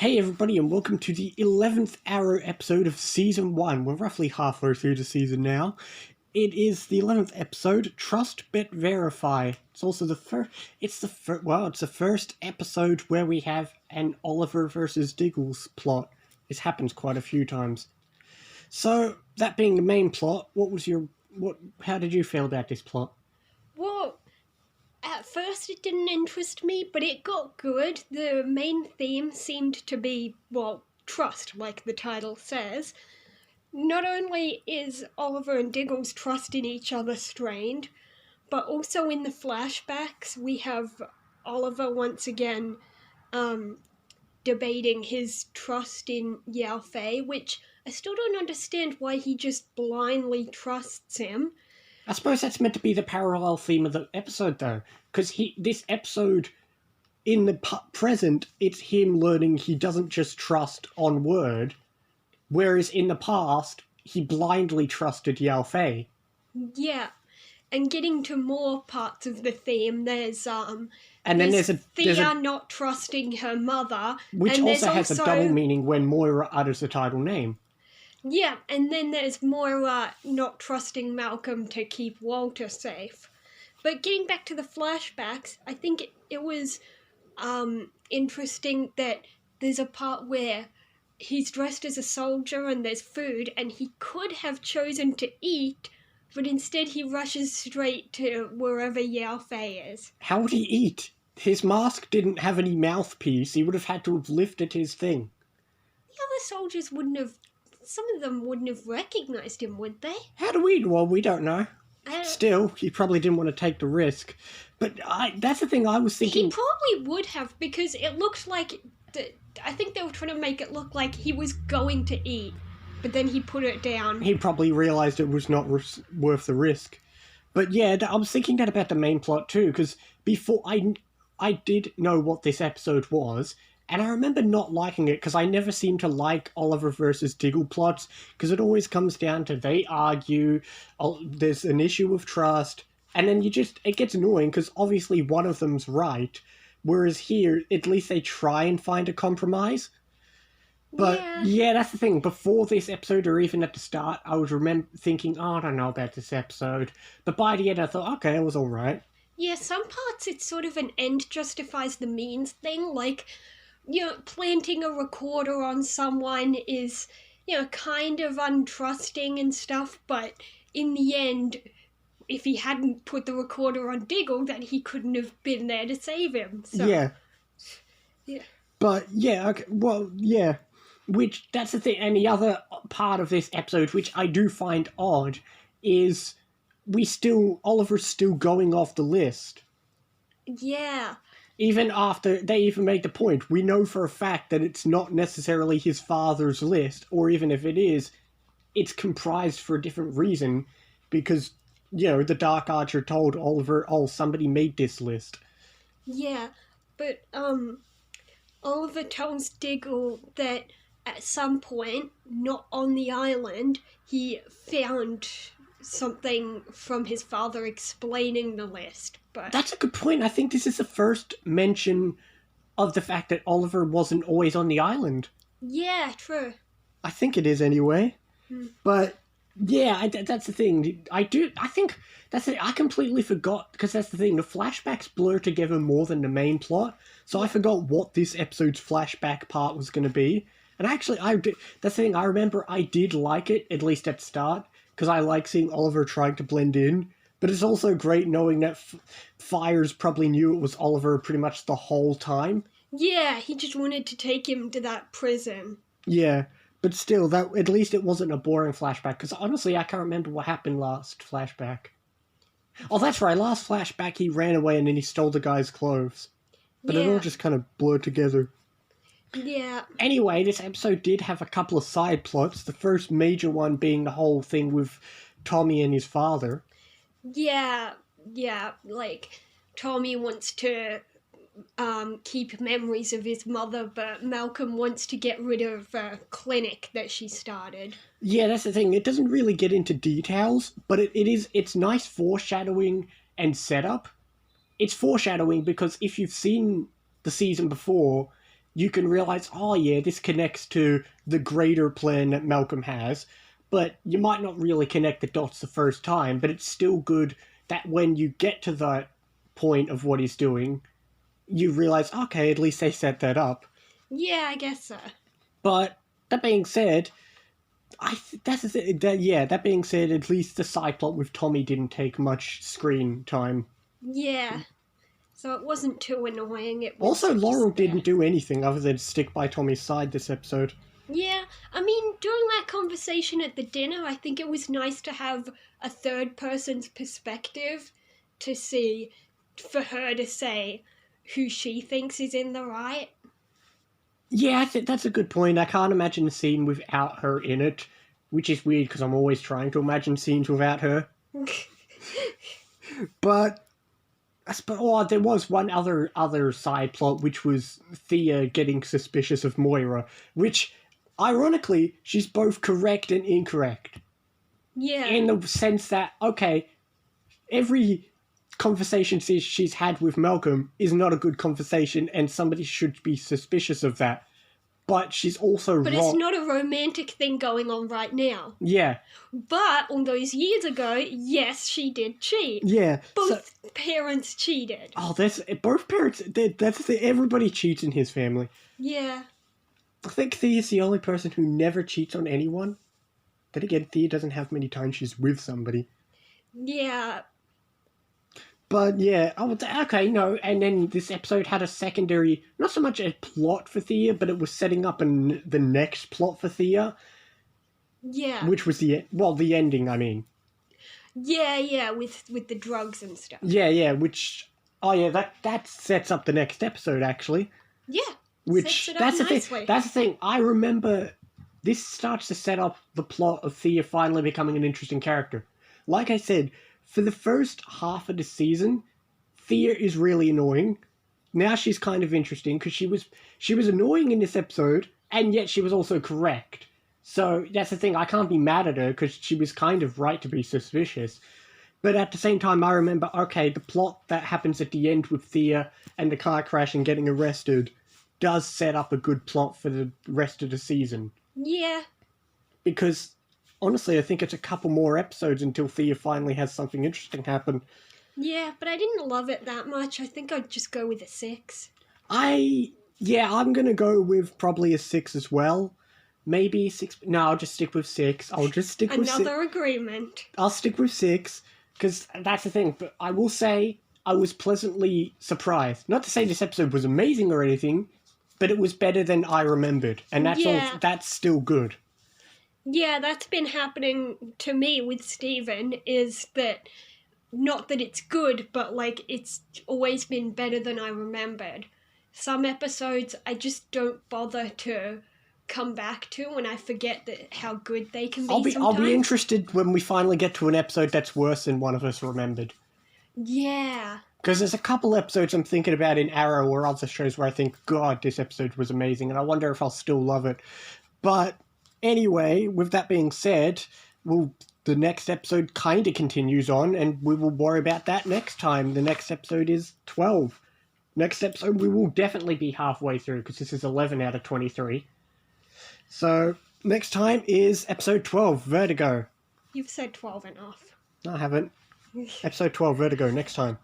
Hey everybody and welcome to the 11th Arrow episode of Season 1. We're roughly halfway through the season now. It is the 11th episode, Trust Bet Verify. It's also the first, it's the first episode where we have an Oliver versus Diggles plot. This happens quite a few times. So, that being the main plot, how did you feel about this plot? Well, at first it didn't interest me, but it got good. The main theme seemed to be, trust, like the title says. Not only is Oliver and Diggle's trust in each other strained, but also in the flashbacks we have Oliver once again debating his trust in Yao Fei, which I still don't understand why he just blindly trusts him. I suppose that's meant to be the parallel theme of the episode, though, because this episode, in the present, it's him learning he doesn't just trust on word, whereas in the past, he blindly trusted Yao Fei. Yeah, and getting to more parts of the theme, there's Thea not trusting her mother, which and also has a double meaning when Moira utters the title name. Yeah, and then there's Moira not trusting Malcolm to keep Walter safe. But getting back to the flashbacks, I think it was interesting that there's a part where he's dressed as a soldier and there's food, and he could have chosen to eat, but instead he rushes straight to wherever Yao Fei is. How would he eat? His mask didn't have any mouthpiece. He would have had to have lifted his thing. The other soldiers some of them wouldn't have recognised him, would they? How do we? Well, we don't know. Still, he probably didn't want to take the risk. But that's the thing I was thinking. He probably would have, because it looked like... I think they were trying to make it look like he was going to eat, but then he put it down. He probably realised it was not worth the risk. But yeah, I was thinking that about the main plot too, because before I did know what this episode was, and I remember not liking it because I never seem to like Oliver versus Diggle plots, because it always comes down to they argue, there's an issue of trust, and then it gets annoying because obviously one of them's right, whereas here, at least they try and find a compromise. But yeah, that's the thing. Before this episode, or even at the start, I was thinking, I don't know about this episode. But by the end, I thought, okay, it was alright. Yeah, some parts it's sort of an end justifies the means thing, like... planting a recorder on someone is, kind of untrusting and stuff, but in the end, if he hadn't put the recorder on Diggle, then he couldn't have been there to save him. So. Yeah. Yeah. But, yeah, okay, well, yeah. Which, that's the thing, and the other part of this episode, which I do find odd, is Oliver's still going off the list. Yeah. Even after they even make the point, we know for a fact that it's not necessarily his father's list, or even if it is, it's comprised for a different reason, because, the Dark Archer told Oliver, somebody made this list. Yeah, but, Oliver tells Diggle that at some point, not on the island, he found something from his father explaining the list. But that's a good point. I think this is the first mention of the fact that Oliver wasn't always on the island. Yeah, true. I think it is anyway. But yeah, that's the thing. I think that's it. I completely forgot, because that's the thing. The flashbacks blur together more than the main plot, so I forgot what this episode's flashback part was going to be. And actually, that's the thing. I remember I did like it, at least at the start, because I like seeing Oliver trying to blend in. But it's also great knowing that Fires probably knew it was Oliver pretty much the whole time. Yeah, he just wanted to take him to that prison. Yeah, but still, that at least it wasn't a boring flashback, because honestly, I can't remember what happened last flashback. Oh, that's right, last flashback he ran away and then he stole the guy's clothes. But it all just kind of blurred together. Yeah. Anyway, this episode did have a couple of side plots, the first major one being the whole thing with Tommy and his father. Yeah, like, Tommy wants to keep memories of his mother, but Malcolm wants to get rid of a clinic that she started. Yeah, that's the thing. It doesn't really get into details, but it's nice foreshadowing and setup. It's foreshadowing because if you've seen the season before, you can realize, oh yeah, this connects to the greater plan that Malcolm has, but you might not really connect the dots the first time, but it's still good that when you get to that point of what he's doing, you realize, okay, at least they set that up. Yeah, I guess so. But that being said, that being said, at least the side plot with Tommy didn't take much screen time. Yeah. So it wasn't too annoying. It was Also, just Laurel there. didn't do anything other than stick by Tommy's side this episode. Yeah, I mean, during that conversation at the dinner, I think it was nice to have a third person's perspective to see, for her to say who she thinks is in the right. Yeah, I think that's a good point. I can't imagine a scene without her in it, which is weird because I'm always trying to imagine scenes without her. But there was one other side plot, which was Thea getting suspicious of Moira, which, ironically, she's both correct and incorrect. Yeah. In the sense that, okay, every conversation she's had with Malcolm is not a good conversation, and somebody should be suspicious of that. But she's also But wrong. it's not a romantic thing going on right now. Yeah. But all those years ago, yes, she did cheat. Yeah. Both parents cheated. Oh, both parents. Everybody cheats in his family. Yeah. I think Thea's the only person who never cheats on anyone. Then again, Thea doesn't have many times she's with somebody. Yeah. But yeah, okay, no, and then this episode had a secondary, not so much a plot for Thea, but it was setting up the next plot for Thea. Yeah. Which was the ending, I mean. Yeah, with the drugs and stuff. Yeah, that sets up the next episode, actually. Yeah. Which, sets it that's up the nicely. thing, that's the thing, I remember this starts to set up the plot of Thea finally becoming an interesting character. Like I said, for the first half of the season, Thea is really annoying. Now she's kind of interesting because she was annoying in this episode, and yet she was also correct. So that's the thing, I can't be mad at her because she was kind of right to be suspicious. But at the same time, I remember, okay, the plot that happens at the end with Thea and the car crash and getting arrested does set up a good plot for the rest of the season. Yeah. Because, honestly, I think it's a couple more episodes until Thea finally has something interesting happen. Yeah, but I didn't love it that much. I think I'd just go with a 6. I'm gonna go with probably a 6 as well. Maybe 6. No, I'll just stick with 6. I'll just stick with 6. Another agreement. I'll stick with 6, because that's the thing. But I will say, I was pleasantly surprised. Not to say this episode was amazing or anything, but it was better than I remembered. And that's still good. Yeah, that's been happening to me with Steven, is that, not that it's good, but, like, it's always been better than I remembered. Some episodes I just don't bother to come back to, and I forget how good they can be sometimes. I'll be interested when we finally get to an episode that's worse than one of us remembered. Yeah. Because there's a couple episodes I'm thinking about in Arrow or other shows where I think, God, this episode was amazing, and I wonder if I'll still love it. But anyway, with that being said, the next episode kind of continues on, and we will worry about that next time. The next episode is 12. Next episode, we will definitely be halfway through, because this is 11 out of 23. So, next time is episode 12, Vertigo. You've said 12 enough. No, I haven't. Episode 12, Vertigo, next time.